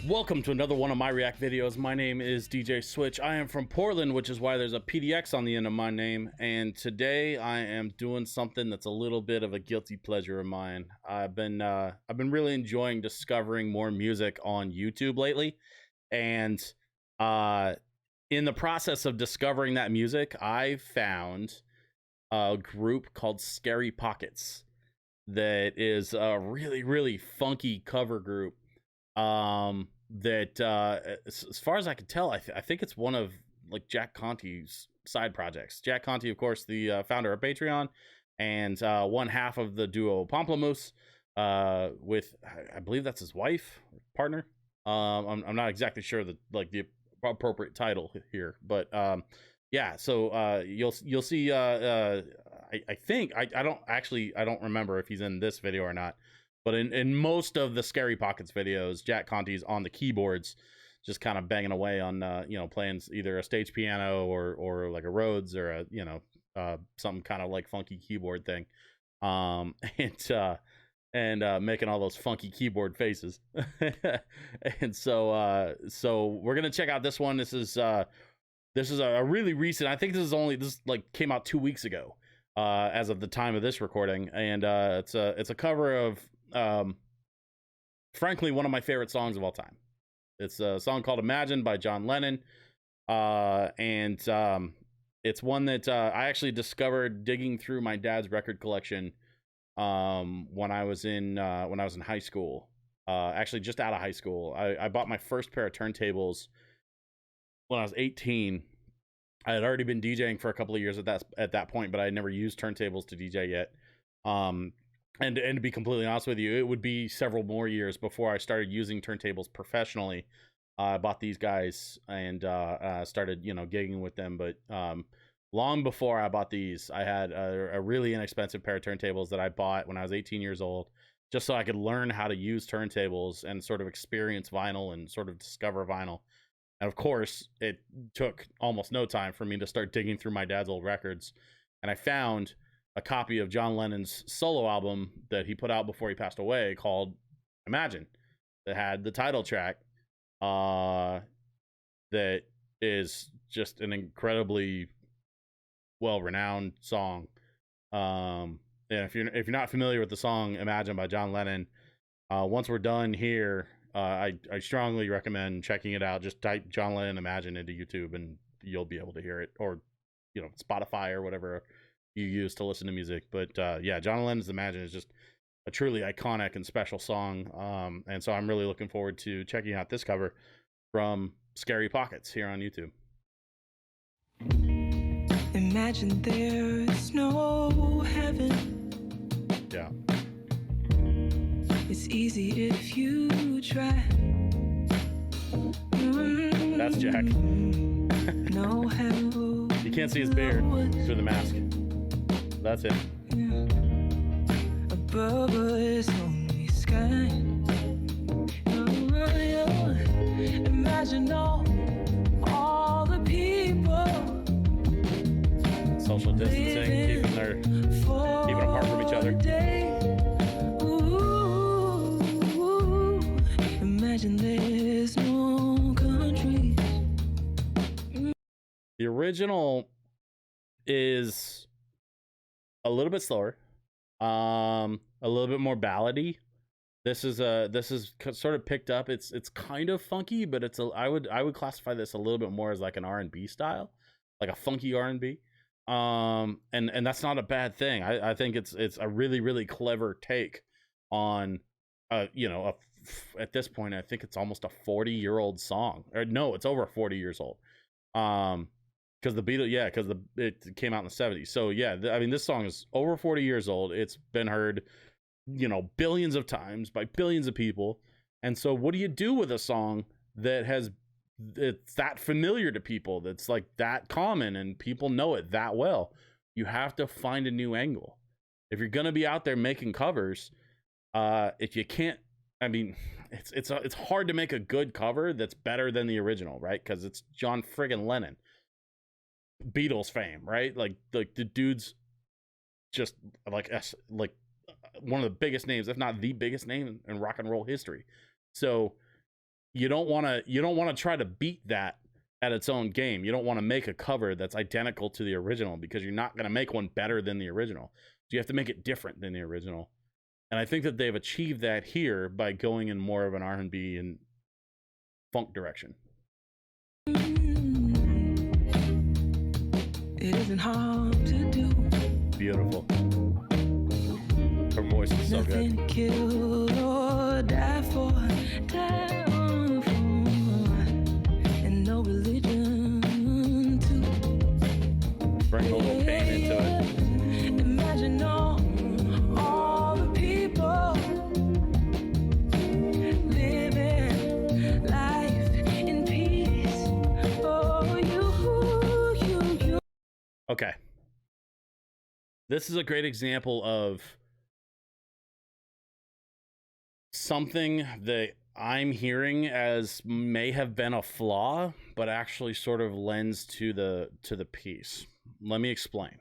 Welcome to another one of my React videos. My name is DJ Switch. I am from Portland, which is why there's a PDX on the end of my name. And today I am doing something that's a little bit of a guilty pleasure of mine. I've been really enjoying discovering more music on YouTube lately. And in the process of discovering that music, I found a group called Scary Pockets that is a really funky cover group. That as far as I can tell, I think it's one of like Jack Conte's side projects. Jack Conte, of course, the founder of Patreon, and one half of the duo Pomplamoose, with I believe that's his wife, partner. I'm not exactly sure the appropriate title here, but yeah. So you'll see. I think I don't remember if he's in this video or not. But in most of the Scary Pockets videos, Jack Conte's on the keyboards, just kind of banging away on, playing either a stage piano or like a Rhodes or a, something kind of like funky keyboard thing. And making all those funky keyboard faces. And so we're going to check out this one. This is a really recent, I think this came out 2 weeks ago, as of the time of this recording. And it's a cover of, frankly, one of my favorite songs of all time. It's a song called Imagine by John Lennon. And it's one that I actually discovered digging through my dad's record collection when I was in high school. Actually just out of high school. I bought my first pair of turntables when I was 18. I had already been DJing for a couple of years at that point, but I had never used turntables to DJ yet. And to be completely honest with you, it would be several more years before I started using turntables professionally. I bought these guys and started, gigging with them. But long before I bought these, I had a really inexpensive pair of turntables that I bought when I was 18 years old, just so I could learn how to use turntables and sort of experience vinyl and sort of discover vinyl. And of course, it took almost no time for me to start digging through my dad's old records. And I found a copy of John Lennon's solo album that he put out before he passed away called Imagine, that had the title track, that is just an incredibly well-renowned song. And if you're not familiar with the song Imagine by John Lennon, once we're done here, I strongly recommend checking it out. Just type John Lennon Imagine into YouTube and you'll be able to hear it, or Spotify or whatever you use to listen to music. But yeah, John Lennon's Imagine is just a truly iconic and special song. And so I'm really looking forward to checking out this cover from Scary Pockets here on YouTube. Imagine there's no heaven. Yeah. It's easy if you try. That's Jack. No hell. You can't see his beard through the mask. That's him. Yeah. Above us only sky. Imagine all the people social distancing, keeping apart from each other. Ooh, imagine there's no countries. The original is a little bit slower, a little bit more ballady. This is sort of picked up. It's kind of funky, but I would classify this a little bit more as like an R&B style, like a funky R&B. And that's not a bad thing. I think it's a really clever take on at this point I think it's almost a 40-year-old song. Or no, it's over 40 years old. Because the Beatles, because it came out in the 70s. So yeah, I mean, this song is over 40 years old. It's been heard, billions of times by billions of people. And so what do you do with a song it's that familiar to people, that's like that common and people know it that well? You have to find a new angle. If you're going to be out there making covers, if you can't, I mean, it's hard to make a good cover that's better than the original, right? Because it's John friggin' Lennon. Beatles fame, right? Like the dude's just like one of the biggest names, if not the biggest name in rock and roll history. So you don't want to try to beat that at its own game. You don't want to make a cover that's identical to the original, because you're not going to make one better than the original. So you have to make it different than the original. And I think that they've achieved that here by going in more of an R&B and funk direction. It isn't hard to do. Beautiful. Her voice is so good. Nothing to kill or die for, and no religion to Bring a little pain into it. imagine all the people living life in peace. Oh, you. Okay. This is a great example of something that I'm hearing as may have been a flaw, but actually sort of lends to the piece. Let me explain.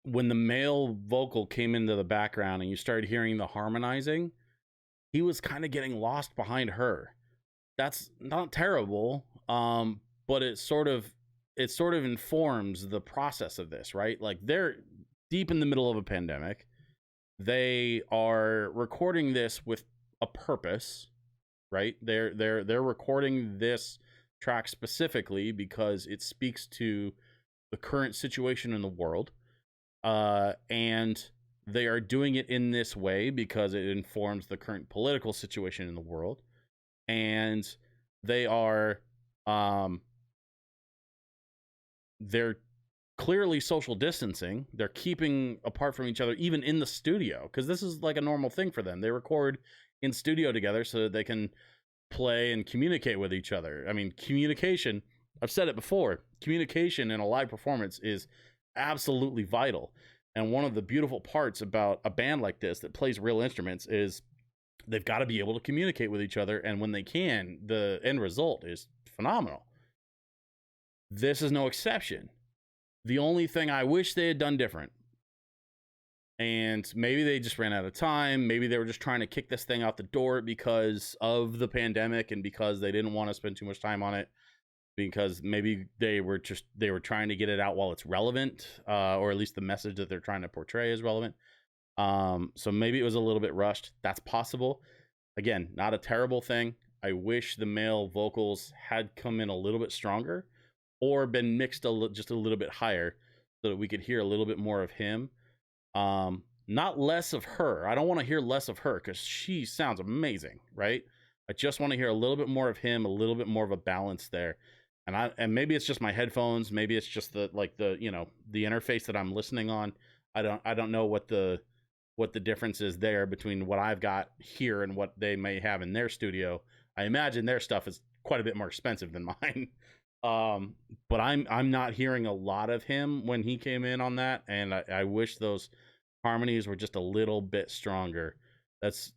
When the male vocal came into the background and you started hearing the harmonizing, he was kind of getting lost behind her. That's not terrible, but it sort of informs the process of this, right? Like, they're deep in the middle of a pandemic. They are recording this with a purpose, right? They're recording this track specifically because it speaks to the current situation in the world, and they are doing it in this way because it informs the current political situation in the world, and they are they're clearly social distancing. They're keeping apart from each other, even in the studio, because this is like a normal thing for them. They record in studio together so that they can play and communicate with each other. I mean, communication, I've said it before, communication in a live performance is absolutely vital. And one of the beautiful parts about a band like this that plays real instruments is they've got to be able to communicate with each other. And when they can, the end result is phenomenal. This is no exception. The only thing I wish they had done different, and maybe they just ran out of time, maybe they were just trying to kick this thing out the door because of the pandemic and because they didn't want to spend too much time on it, because maybe they were trying to get it out while it's relevant, or at least the message that they're trying to portray is relevant. So maybe it was a little bit rushed. That's possible. Again, not a terrible thing. I wish the male vocals had come in a little bit stronger, or been mixed just a little bit higher, so that we could hear a little bit more of him. Not less of her. I don't want to hear less of her, because she sounds amazing, right? I just want to hear a little bit more of him, a little bit more of a balance there. And maybe it's just my headphones, maybe it's just the interface that I'm listening on. I don't know what the difference is there between what I've got here and what they may have in their studio. I imagine their stuff is quite a bit more expensive than mine. But I'm not hearing a lot of him when he came in on that, and I wish those harmonies were just a little bit stronger. That's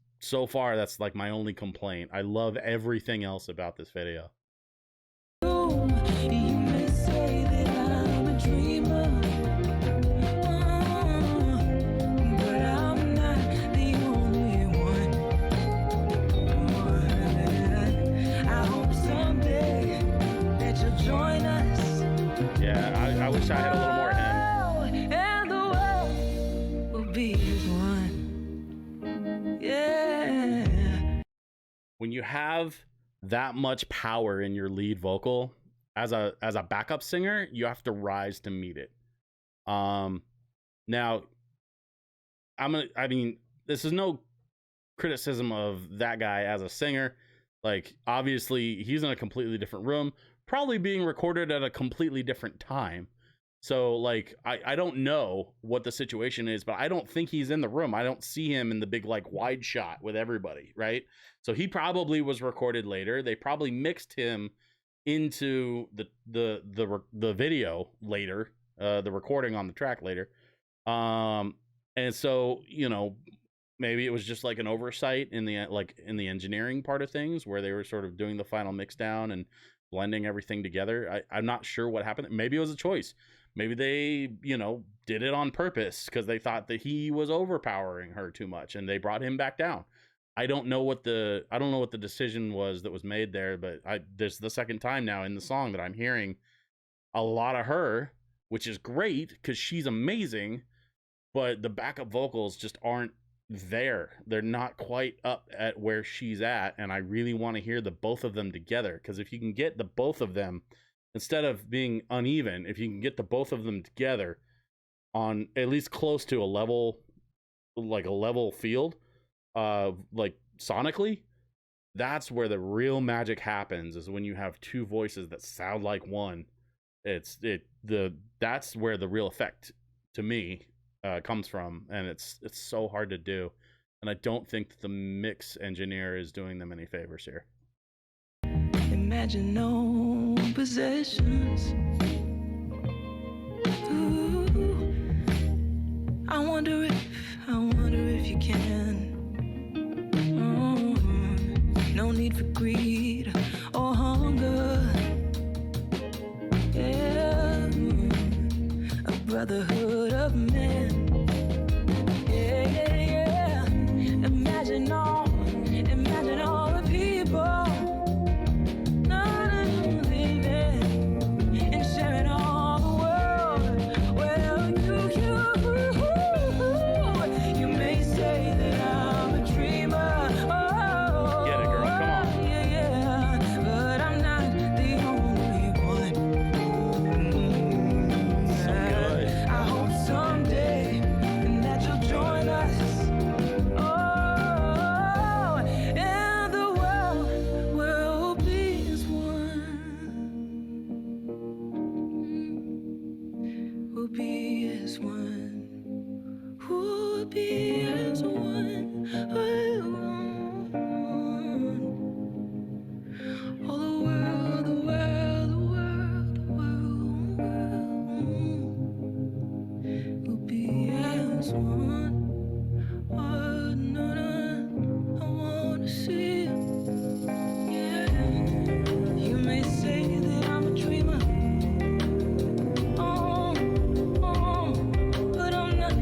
like my only complaint. I love everything else about this video. You may say that I'm a dreamer, but I'm not the only one. I hope someday that you'll join us. Yeah, I wish I had a little more of him. And the world will be as one. Yeah. When you have that much power in your lead vocal as a backup singer, you have to rise to meet it. Now, this is no criticism of that guy as a singer. Like, obviously he's in a completely different room, probably being recorded at a completely different time. So, like, I don't know what the situation is, but I don't think he's in the room. I don't see him in the big, like, wide shot with everybody, right? So he probably was recorded later. They probably mixed him into the video later, the recording on the track later. And so, maybe it was just like an oversight in the engineering part of things, where they were sort of doing the final mix down and blending everything together. I'm not sure what happened. Maybe it was a choice. Maybe they, did it on purpose because they thought that he was overpowering her too much and they brought him back down. I don't know what the decision was that was made there, but there's the second time now in the song that I'm hearing a lot of her, which is great because she's amazing, but the backup vocals just aren't there. They're not quite up at where she's at, and I really want to hear the both of them together, because if you can get the both of them, instead of being uneven, if you can get the both of them together on at least close to a level, like a level field, like sonically, that's where the real magic happens, is when you have two voices that sound like one. That's where the real effect, to me, comes from, and it's so hard to do, and I don't think that the mix engineer is doing them any favors here. Imagine no possessions. Ooh, I wonder if you can. No need for greed or hunger. Yeah, a brotherhood of men. Yeah, yeah, yeah. Imagine all the people living and sharing all the world. Well, you may say that I'm a dreamer. Oh, Get it, girl. Come on. yeah, yeah, but I'm not the only one. So good. I hope someday that you'll join us. Oh, and the world will be as one. We'll be as one. We'll be as one. Oh, the world, the world, the world, the world. We'll be as one. Oh, no, no, I wanna see you. Yeah, you may say that I'm a dreamer. Oh, but I'm not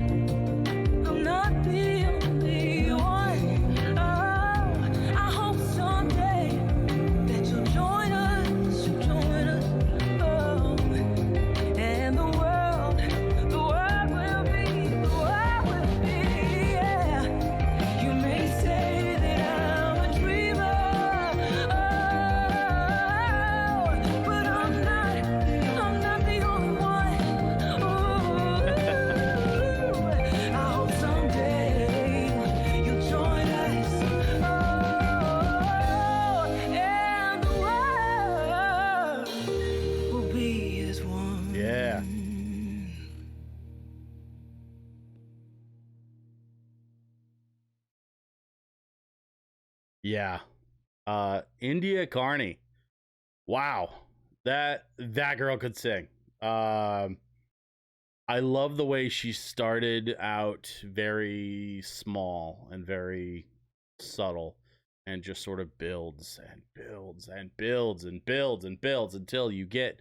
the only one. Oh, I hope someday that you'll join us. Oh, and the world will be, yeah. You may say that I'm a dreamer. Oh, but I'm not the only one. Ooh, I hope someday you'll join us. Oh, and the world will be as one. Yeah. Yeah. India Carney. Wow. That girl could sing. I love the way she started out very small and very subtle, and just sort of builds and builds and builds and builds and builds until you get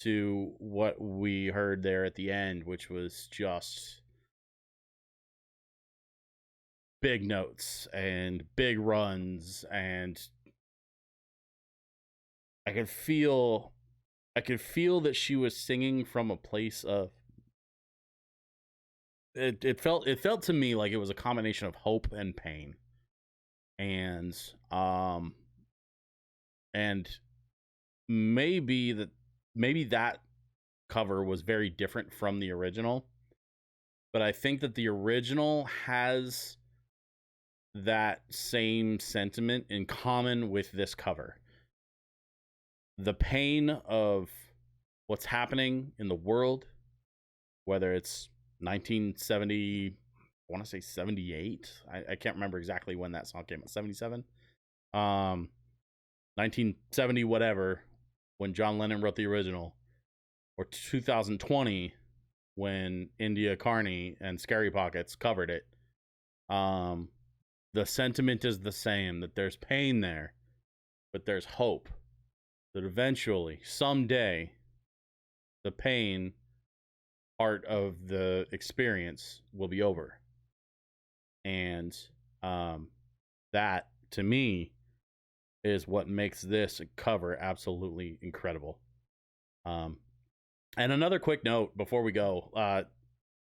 to what we heard there at the end, which was just big notes and big runs, and I could feel that she was singing from a place of it felt to me like it was a combination of hope and pain. And and maybe that cover was very different from the original, but I think that the original has that same sentiment in common with this cover. The pain of what's happening in the world, whether it's 1970, I want to say 78. I can't remember exactly when that song came out. 77, 1970, whatever, when John Lennon wrote the original, or 2020 when India Carney and Scary Pockets covered it. The sentiment is the same, that there's pain there, but there's hope that eventually, someday, the pain part of the experience will be over. And that to me is what makes this cover absolutely incredible. And another quick note before we go,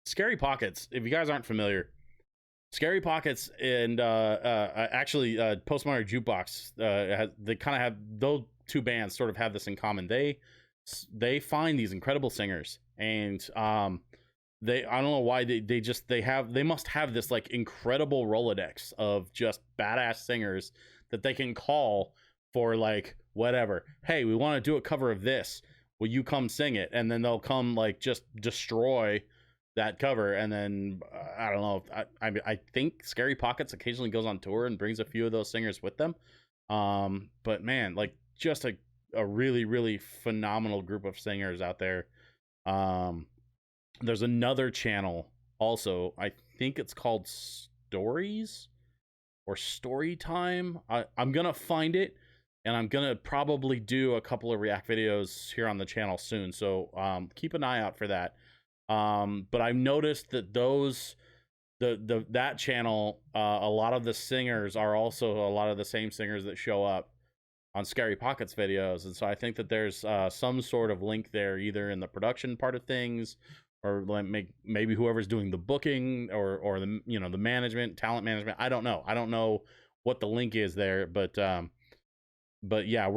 Scary Pockets, if you guys aren't familiar, Scary Pockets and actually Postmodern Jukebox, they kind of have, those two bands sort of have this in common. They find these incredible singers, and I don't know why they must have this like incredible Rolodex of just badass singers that they can call for like whatever. Hey, we want to do a cover of this. Will you come sing it? And then they'll come like just destroy that cover. And then I don't know. I think Scary Pockets occasionally goes on tour and brings a few of those singers with them. But man, like just a really, really phenomenal group of singers out there. There's another channel also. I think it's called Stories or Story Time. I'm gonna find it, and I'm gonna probably do a couple of react videos here on the channel soon. So keep an eye out for that. But I've noticed that that channel, a lot of the singers are also a lot of the same singers that show up on Scary Pockets videos, and so I think that there's some sort of link there, either in the production part of things, or maybe whoever's doing the booking, or the the management, talent management. I don't know what the link is there, but yeah,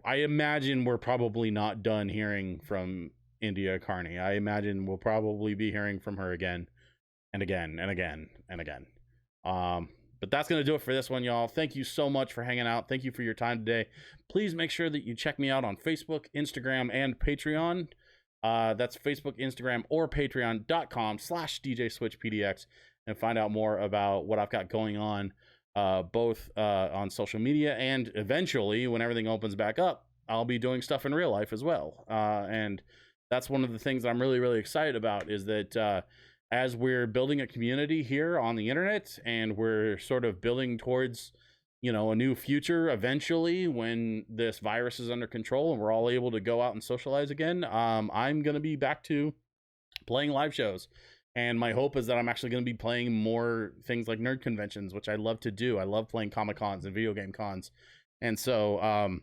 I imagine we're probably not done hearing from India Carney. I imagine we'll probably be hearing from her again and again and again and again. But that's going to do it for this one, y'all. Thank you so much for hanging out. Thank you for your time today. Please make sure that you check me out on Facebook, Instagram, and Patreon. That's Facebook, Instagram, or patreon.com/DJSwitchPDX, and find out more about what I've got going on, both on social media, and eventually, when everything opens back up, I'll be doing stuff in real life as well. And that's one of the things I'm really, really excited about, is that as we're building a community here on the internet, and we're sort of building towards, a new future eventually when this virus is under control and we're all able to go out and socialize again, I'm going to be back to playing live shows. And my hope is that I'm actually going to be playing more things like nerd conventions, which I love to do. I love playing Comic Cons and video game cons. And so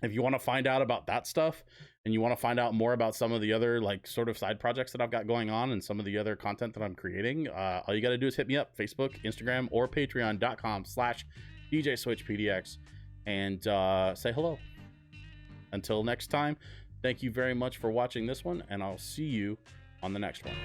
if you want to find out about that stuff, and you want to find out more about some of the other like sort of side projects that I've got going on, and some of the other content that I'm creating, all you got to do is hit me up, Facebook, Instagram, or patreon.com/DJSwitchPDX, and say hello. Until next time, thank you very much for watching this one, and I'll see you on the next one.